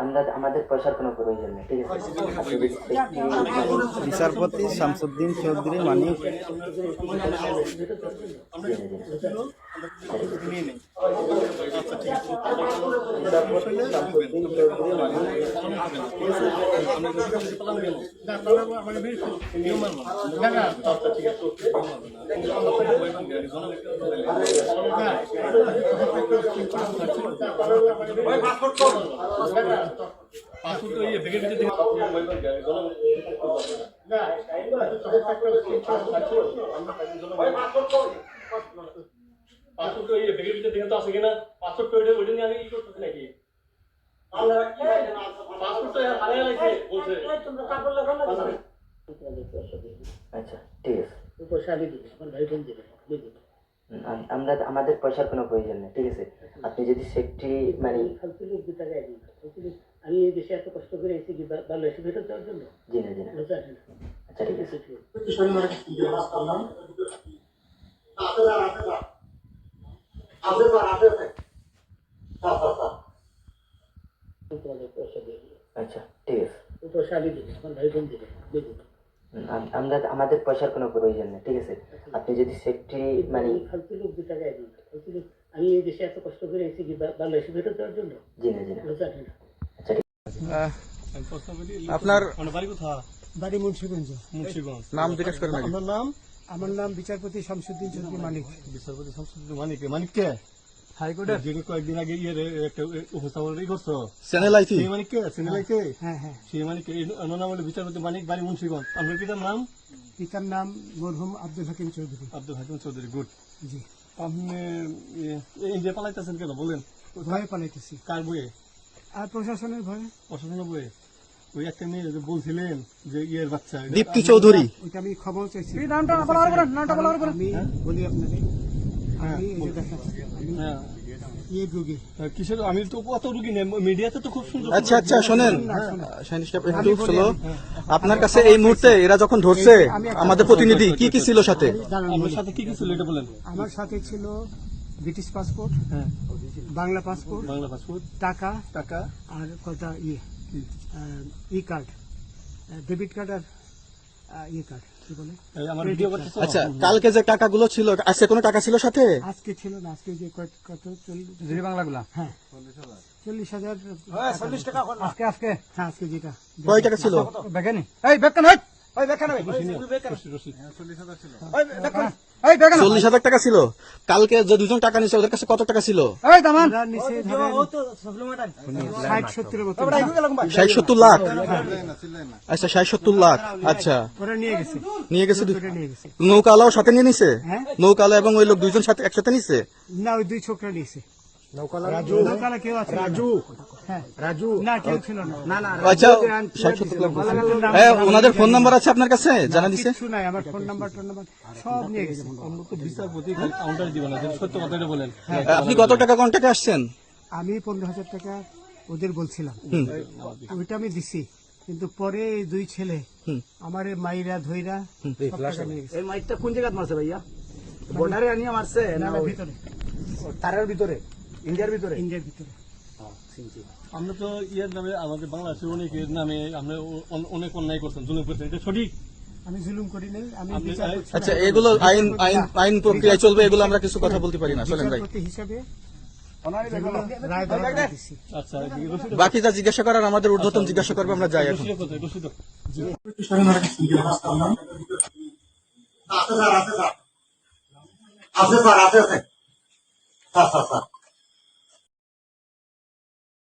আমরা আমাদের পয়সার কোনো প্রয়োজন নেই, ঠিক আছে। বিচারপতি শামসুদ্দিন চৌধুরী মানিক আচ্ছা, ঠিক আছে। আমরা আমাদের পয়সার কোনো প্রয়োজন নেই, ঠিক আছে। আপনি যদি সেফটি মানে আমি এই দেশে এত কষ্ট করে এসেছি ভালো এসে ফেরত যাওয়ার জন্য। জি না, জি না। আচ্ছা, ঠিক আছে। আচ্ছা, ঠিক আছে। আমরা আমাদের পয়সার কোনো প্রয়োজন নেই, ঠিক আছে। আপনি যদি সেফটি মানে আমি এই দেশে এত কষ্ট করে এসেছি ভালো এসে ফেরত যাওয়ার জন্য। জি না, জি না। আচ্ছা, আপনার বাড়ি মুন্সিগঞ্জ। নাম জিজ্ঞেস করেন। আমার নাম বিচারপতি শামসুদ্দিন চৌধুরী মানিক। বিচারপতি শামসুদ্দিন মানিক। মানিককে হাইকোর্টের যিনি কয়েকদিন আগে একটা উপস্থাপন করছো চ্যানেল আইছি সেই মানিককে চ্যানেলাইকে হ্যাঁ হ্যাঁ, সেই মানিককে নাম হলো বিচারপতি মানিক, বাড়ি মুন্সিগঞ্জ। আপনার পিতার নাম? পিতার নাম মরহুম আব্দুল হাকিম চৌধুরী। আব্দুল হাকিম চৌধুরী। গুড। জি। আপনি ইন্ডিয়া পালাইতেছেন কেন বলেন? ভয়ে পালাইতেছি। কার বইয়ে? আর প্রশাসনের ভয়ে। প্রশাসনের বইয়ে? ওই একটা মেয়ে যে বলছিলেন যে ইয়ের বাচ্চা দীপ্তি চৌধুরী, ওইটা আমি খবর চাইছি। আমি বলি আপনাকে, আমি এই যে দেখাচ্ছি, হ্যাঁ ইয়ে রোগী। কিসের? আমি তো কত রুগী নেই, মিডিয়াতে তো খুব সুন্দর। আচ্ছা আচ্ছা শোনেন শাহিন সাহেব, একটু শোনো। আপনার কাছে এই মুহূর্তে এরা যখন ধরছে আমাদের প্রতিনিধি কি কি ছিল সাথে? আপনার সাথে কি কি ছিল এটা বলেন। আমার সাথে ছিল ব্রিটিশ পাসপোর্ট, হ্যাঁ, বাংলা পাসপোর্ট, বাংলা পাসপোর্ট, টাকা টাকা, আর কটা ই কার্ড, ডেবিট কার্ড আর ই কার্ড, কি বলে আমার ভিডিও করতেছে। আচ্ছা, কালকে যে টাকাগুলো ছিল, আজকে কোনো টাকা ছিল সাথে? আজকে ছিল না, আজকে যে কত 40 বাংলাগুলা। হ্যাঁ 40,000 টাকা আজকে আজকে হ্যাঁ, আজকে যেটা কয় টাকা ছিল? বেকানি এই বেকান হই ওই বেকান হই 40,000 টাকা ছিল। কালকে যে দুজন টাকা নিয়েছে ওদের কাছে কত টাকা ছিল? এই দামান ওরা নিচে ধরেন 60-70 মতো। 60-70 লাখ। আচ্ছা 60-70 লাখ। আচ্ছা, ওরা নিয়ে গেছে, নিয়ে গেছে। নিয়ে গেছে। নৌকালাও সাথে নিয়ে নিছে? হ্যাঁ। নৌকালা এবং ওই লোক দুইজন সাথে একসাথে নিছে? না, ওই দুই ছোকরা নিয়েছে। নৌকালা কেউ আছে? হ্যাঁ, না কেউ ছিল না। আচ্ছা 60-70 লাখ। হ্যাঁ, ওনাদের ফোন নাম্বার আছে আপনার কাছে? জানা দিছে? কিছু নাই, আমার ফোন নাম্বার সব নিয়ে গেছে। বিচারপতি কাউন্টার দিবেন না, সত্য কথাটা বলেন। আপনি কত টাকা কন্ট্যাক্টে আসছেন? আমি 15,000 টাকা ওদের বলছিলাম, ওইটা আমি দিছি। কিন্তু পরে এই দুই ছেলে আমার মাইরা ধইরা সব টাকা নিয়ে গেছে। এই মাইকটা কোন জায়গায় মারছে ভাইয়া? বর্ডারে আনিয়া মারছে না ভিতরে, তারের ভিতরে, ইন্ডিয়ার ভিতরে? ইন্ডিয়ার ভিতরে। আমরা তো ইয়ের নামে, আমাদের বাংলাদেশের অনেকের নামে আমরা অনেক অন্যায় করছেন, জুলুম করছেন, এটা সঠিক? আমি জুলুম করি নাই, আমি আপনি- বিচার করছি। আচ্ছা, এগুলো আইন আইন আইন প্রক্রিয়ায় চলবে, এগুলো আমরা কিছু কথা বলতে পারি না। চলেন ভাই, বিচারপতি হিসাবে যেগুলো রায় দেওয়া দিছি। আচ্ছা, রসিদ বাকি যা জিজ্ঞাসা করার আমাদের ঊর্ধ্বতন জিজ্ঞাসা করবে, আমরা যাই এখন। কোথায়? রসিদ আছে স্যার, আছে স্যার, আছে স্যার, আছে স্যার।